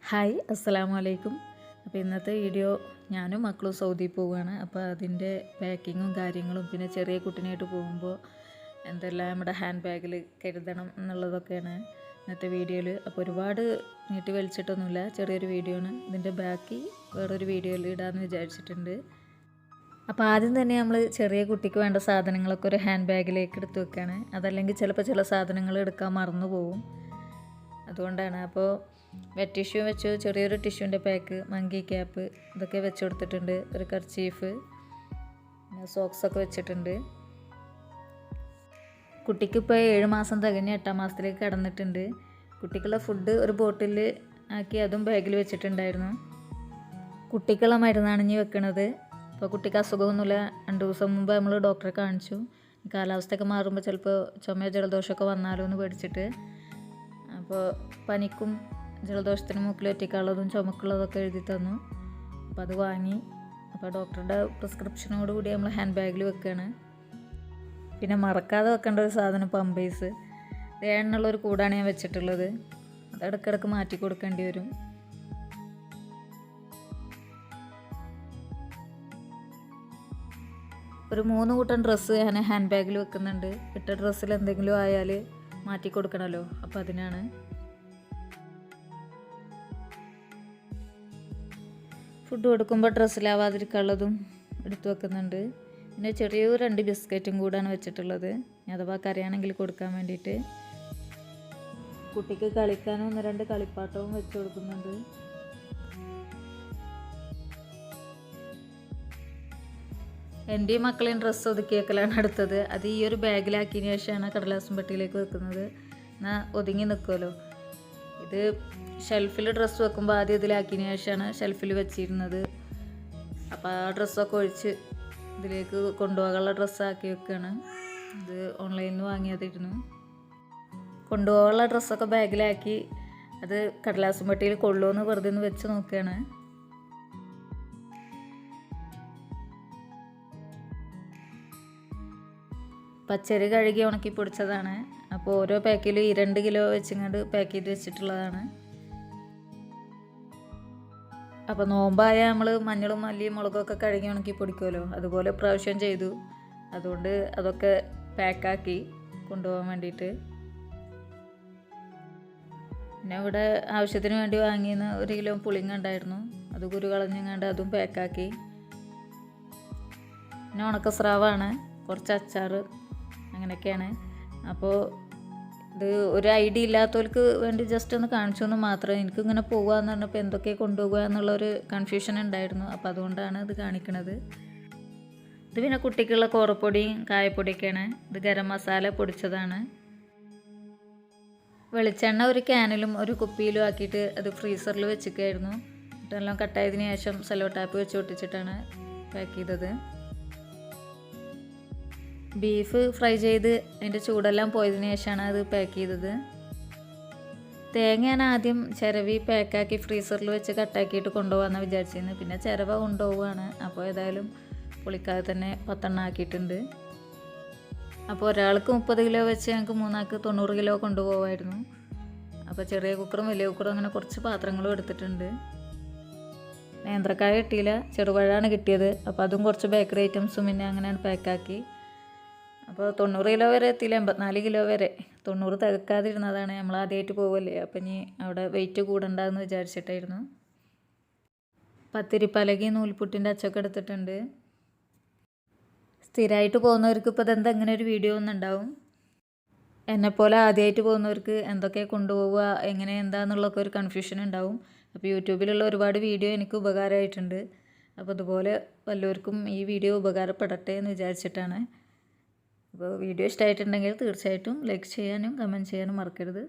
Hi അസ്സലാമു അലൈക്കും. അപ്പോൾ ഇന്നത്തെ വീഡിയോ ഞാനും മക്കളും സൗദി പോവുകയാണ്. അപ്പോൾ അതിൻ്റെ പാക്കിങ്ങും കാര്യങ്ങളും പിന്നെ ചെറിയ കുട്ടീനായിട്ട് പോകുമ്പോൾ എന്തെല്ലാം നമ്മുടെ ഹാൻഡ് ബാഗിൽ കരുതണം എന്നുള്ളതൊക്കെയാണ് ഇന്നത്തെ വീഡിയോയിൽ. അപ്പോൾ ഒരുപാട് നീട്ടി വലിച്ചിട്ടൊന്നുമില്ല, ചെറിയൊരു വീഡിയോ ആണ്. ഇതിൻ്റെ ബാക്കി വേറൊരു വീഡിയോയിൽ ഇടാമെന്ന് വിചാരിച്ചിട്ടുണ്ട്. അപ്പോൾ ആദ്യം തന്നെ നമ്മൾ ചെറിയ കുട്ടിക്ക് വേണ്ട സാധനങ്ങളൊക്കെ ഒരു ഹാൻഡ് ബാഗിലേക്ക് എടുത്ത് വെക്കുകയാണ്. അതല്ലെങ്കിൽ ചിലപ്പോൾ ചില സാധനങ്ങൾ എടുക്കാൻ മറന്നു പോകും, അതുകൊണ്ടാണ്. അപ്പോൾ വെറ്റ് ടിഷ്യൂ വെച്ചു, ചെറിയൊരു ടിഷ്യൂൻ്റെ പാക്ക്, മങ്കി ക്യാപ്പ് ഇതൊക്കെ വെച്ച് കൊടുത്തിട്ടുണ്ട്. ഒരു കർച്ചീഫ്, പിന്നെ സോക്സൊക്കെ വെച്ചിട്ടുണ്ട്. കുട്ടിക്ക് ഇപ്പോൾ 7 മാസം തികഞ്ഞ് 8ാം മാസത്തിലേക്ക് കടന്നിട്ടുണ്ട്. കുട്ടിക്കുള്ള ഫുഡ് ഒരു ബോട്ടിൽ ആക്കി അതും ബാഗിൽ വെച്ചിട്ടുണ്ടായിരുന്നു. കുട്ടിക്കുള്ള മരുന്നാണ് ഇനി വെക്കണത്. ഇപ്പോൾ കുട്ടിക്ക് അസുഖമൊന്നുമില്ല. 2 ദിവസം മുമ്പ് നമ്മൾ ഡോക്ടറെ കാണിച്ചു. കാലാവസ്ഥയൊക്കെ മാറുമ്പോൾ ചിലപ്പോൾ ചുമയോ ജലദോഷമൊക്കെ വന്നാലോ എന്ന് പേടിച്ചിട്ട്. അപ്പോൾ പനിക്കും ജലദോഷത്തിന് മൂക്കിൽ ഒറ്റിക്കാനുള്ളതും ചുമക്കുള്ളതൊക്കെ എഴുതി തന്നു. അപ്പോൾ അത് വാങ്ങി. അപ്പോൾ ഡോക്ടറുടെ പ്രിസ്ക്രിപ്ഷനോട് കൂടി നമ്മൾ ഹാൻഡ് ബാഗിൽ വെക്കുകയാണ്. പിന്നെ മറക്കാതെ വെക്കേണ്ട ഒരു സാധനം പമ്പേഴ്സ്. ഏണ്ണുള്ളൊരു കൂടാണ് ഞാൻ വെച്ചിട്ടുള്ളത്. അത് ഇടയ്ക്കിടയ്ക്ക് മാറ്റി കൊടുക്കേണ്ടി വരും. ഒരു 3 കൂട്ടം ഡ്രസ്സ് ഞാൻ ഹാൻഡ് ബാഗിൽ വെക്കുന്നുണ്ട്. ഇട്ട ഡ്രസ്സിൽ എന്തെങ്കിലും ആയാൽ മാറ്റി കൊടുക്കണമല്ലോ, അപ്പോൾ അതിനാണ്. ഫുഡ് കൊടുക്കുമ്പോൾ ഡ്രസ്സിലാവാതിരിക്കാനുള്ളതും എടുത്തു വെക്കുന്നുണ്ട്. പിന്നെ ചെറിയൊരു 2 ബിസ്ക്കറ്റും കൂടാണ് വെച്ചിട്ടുള്ളത്, അഥവാ കരയാണെങ്കിൽ കൊടുക്കാൻ വേണ്ടിയിട്ട്. കുട്ടിക്ക് കളിക്കാനും 1-2 കളിപ്പാട്ടവും വെച്ച് കൊടുക്കുന്നുണ്ട്. എൻ്റെയും മക്കളെയും ഡ്രസ്സ് ഒതുക്കി വെക്കലാണ് അടുത്തത്. അത് ഈ ഒരു ബാഗിലാക്കിയതിന് ശേഷമാണ് കടലാസും പെട്ടിയിലേക്ക് വെക്കുന്നത്. എന്നാൽ ഒതുങ്ങി നിൽക്കുമല്ലോ. ഇത് ഷെൽഫിൽ ഡ്രസ്സ് വെക്കുമ്പോൾ ആദ്യം ഇതിലാക്കിയതിന് ശേഷമാണ് ഷെൽഫിൽ വെച്ചിരുന്നത്. അപ്പോൾ ആ ഡ്രസ്സൊക്കെ ഒഴിച്ച് ഇതിലേക്ക് കൊണ്ടുപോകാനുള്ള ഡ്രസ്സാക്കി വെക്കുകയാണ്. ഇത് ഓൺലൈനിൽ നിന്ന് വാങ്ങിയതായിരുന്നു. കൊണ്ടുപോകാനുള്ള ഡ്രസ്സൊക്കെ ബാഗിലാക്കി അത് കടലാസും പെട്ടിയിൽ കൊള്ളുമെന്ന് വെറുതെ ഒന്ന് വെച്ച് നോക്കുകയാണ്. പച്ചരി കഴുകി ഉണക്കി പൊടിച്ചതാണ്. അപ്പോൾ ഓരോ പാക്കിലും 2 കിലോ വെച്ചിങ്ങോട്ട് പാക്ക് ചെയ്ത് വെച്ചിട്ടുള്ളതാണ്. അപ്പോൾ നോമ്പായ നമ്മൾ മഞ്ഞളും മല്ലിയും മുളകൊക്കെ കഴുകി ഉണക്കി പൊടിക്കുമല്ലോ, അതുപോലെ പ്രാവശ്യം ചെയ്തു. അതുകൊണ്ട് അതൊക്കെ പാക്കാക്കി കൊണ്ടുപോകാൻ വേണ്ടിയിട്ട്. പിന്നെ ഇവിടെ ആവശ്യത്തിന് വേണ്ടി വാങ്ങിയെന്ന് 1 കിലോ പുളിങ്ങ ഉണ്ടായിരുന്നു. അത് കുരു കളഞ്ഞങ്ങാണ്ട് അതും പാക്കാക്കി. പിന്നെ ഉണക്കസ്രാവാണ്, കുറച്ച് അച്ചാർ, അങ്ങനെയൊക്കെയാണ്. അപ്പോൾ ഇത് ഒരു ഐഡിയ ഇല്ലാത്തവർക്ക് വേണ്ടി ജസ്റ്റ് ഒന്ന് കാണിച്ചു എന്ന് മാത്രം. എനിക്കിങ്ങനെ പോകുക എന്ന് പറഞ്ഞപ്പോൾ എന്തൊക്കെ കൊണ്ടുപോകുക എന്നുള്ളൊരു കൺഫ്യൂഷൻ ഉണ്ടായിരുന്നു. അപ്പോൾ അതുകൊണ്ടാണ് ഇത് കാണിക്കണത്. ഇത് പിന്നെ കുട്ടിക്കുള്ള കോറപ്പൊടിയും കായപ്പൊടിയൊക്കെയാണ്. ഇത് ഗരം മസാല പൊടിച്ചതാണ്. വെളിച്ചെണ്ണ ഒരു ക്യാനിലും ഒരു കുപ്പിയിലും ആക്കിയിട്ട് അത് ഫ്രീസറിൽ വെച്ചിരിക്കുകയായിരുന്നു. എന്നിട്ടെല്ലാം കട്ടായതിന് ശേഷം സെല്ലോ ടാപ്പ് വെച്ച് ഒട്ടിച്ചിട്ടാണ് പാക്ക് ചെയ്തത്. ബീഫ് ഫ്രൈ ചെയ്ത് അതിൻ്റെ ചൂടെല്ലാം പോയതിന് ശേഷമാണ് അത് പാക്ക് ചെയ്തത്. തേങ്ങ ഞാൻ ആദ്യം ചിരവി പാക്കാക്കി ഫ്രീസറിൽ വെച്ച് കട്ടാക്കിയിട്ട് കൊണ്ടുപോകാമെന്ന് വിചാരിച്ചിരുന്നു. പിന്നെ ചിരവ കൊണ്ടുപോവുകയാണ്. അപ്പോൾ ഏതായാലും പുളിക്കാതെ തന്നെ 10 ആക്കിയിട്ടുണ്ട്. അപ്പോൾ ഒരാൾക്ക് 30 കിലോ വെച്ച് ഞങ്ങൾക്ക് 3 ആൾക്ക് 90 കിലോ കൊണ്ടുപോകുമായിരുന്നു. അപ്പോൾ ചെറിയ കുക്കറും വലിയ കുക്കറും അങ്ങനെ കുറച്ച് പാത്രങ്ങളും എടുത്തിട്ടുണ്ട്. നേന്ത്രക്കായ കിട്ടിയില്ല, ചെറുപഴമാണ് കിട്ടിയത്. അപ്പോൾ അതും കുറച്ച് ബേക്കറി ഐറ്റംസും പിന്നെ അങ്ങനെയാണ് പാക്കാക്കി. അപ്പോൾ 90 കിലോ വരെ എത്തിയില്ല, 84 കിലോ വരെ. 90 തികക്കാതിരുന്നതാണ്. നമ്മൾ ആദ്യമായിട്ട് പോവല്ലേ, അപ്പം ഇനി അവിടെ വെയിറ്റ് കൂടണ്ടെന്ന് വിചാരിച്ചിട്ടായിരുന്നു. പത്തിരിപ്പലകി നൂൽപുട്ടിൻ്റെ അച്ചൊക്കെ എടുത്തിട്ടുണ്ട്. സ്ഥിരമായിട്ട് പോകുന്നവർക്ക് ഇപ്പോൾ ഇതെന്താ ഇങ്ങനെ ഒരു വീഡിയോ ഒന്നുണ്ടാവും. എന്നെപ്പോലെ ആദ്യമായിട്ട് പോകുന്നവർക്ക് എന്തൊക്കെ കൊണ്ടുപോവുക, എങ്ങനെ എന്താണെന്നുള്ളതൊക്കെ ഒരു കൺഫ്യൂഷൻ ഉണ്ടാവും. അപ്പോൾ യൂട്യൂബിലുള്ള ഒരുപാട് വീഡിയോ എനിക്ക് ഉപകാരമായിട്ടുണ്ട്. അപ്പോൾ അതുപോലെ വല്ലവർക്കും ഈ വീഡിയോ ഉപകാരപ്പെടട്ടെ എന്ന് വിചാരിച്ചിട്ടാണ്. അപ്പോൾ വീഡിയോ ഇഷ്ടമായിട്ടുണ്ടെങ്കിൽ തീർച്ചയായിട്ടും ലൈക്ക് ചെയ്യാനും കമൻറ്റ് ചെയ്യാനും മറക്കരുത്.